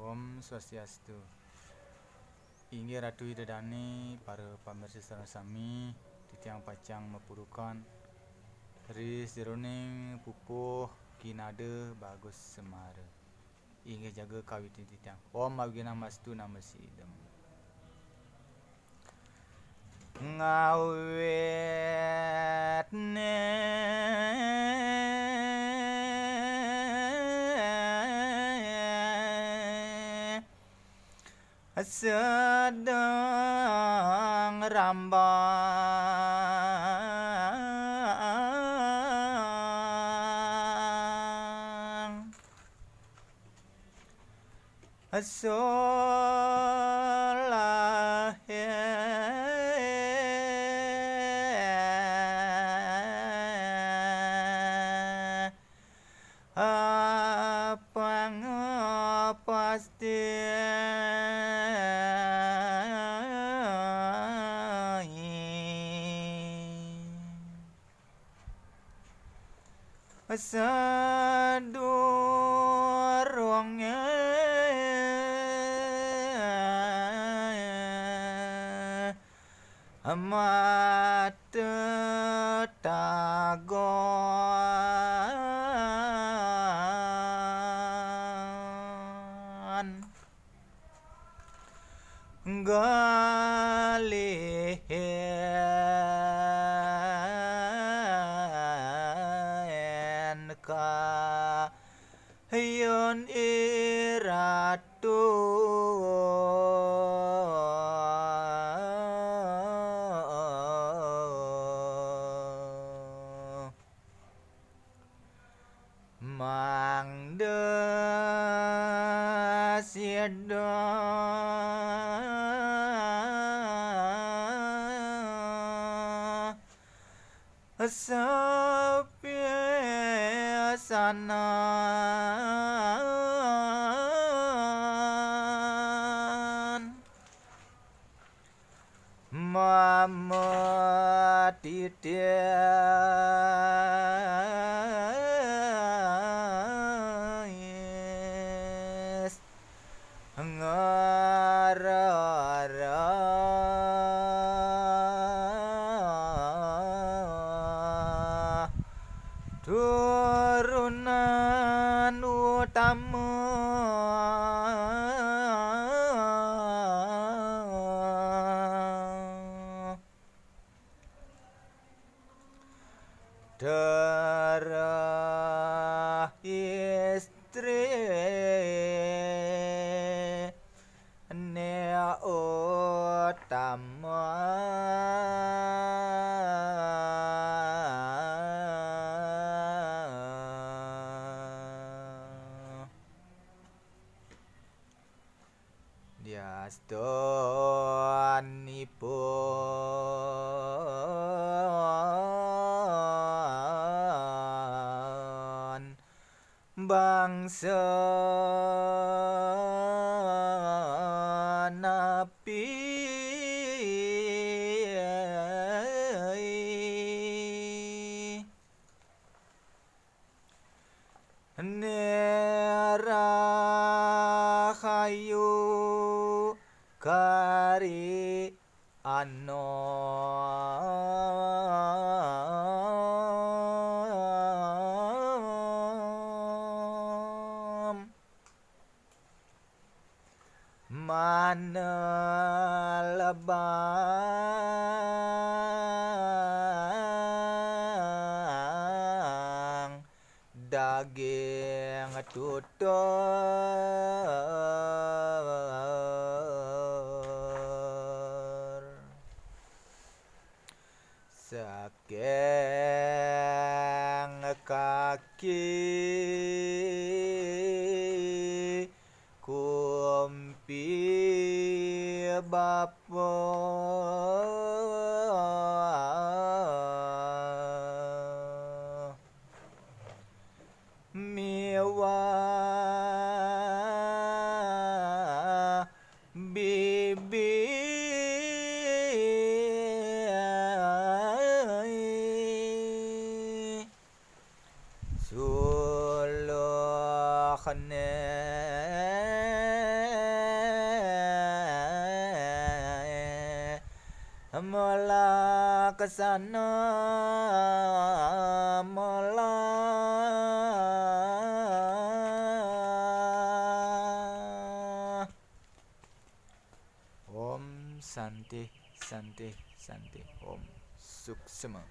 Om Swastiastu. Inggih Ratu Widodani, para pamirsa sareng sami, titiang pacang mapurukan ris jeroning pupuh kinade bagus semara. Inggih jaga kawitin titiang. Om Abgina Mastu Namasidam. Ngawet sedang rambang solah apang pasti sadurunge mata tagon galih ka yon iratu mangde sido sepi sana mama titis ngarara turunan utama darah istri ne utama diastonipun bangsa napi nerahayu kari anom mana lebang daging tutur saking kaki kumpi bapa miwa bibi suluh Mela kesana mela Om Santi Santi Santi Om Suksema.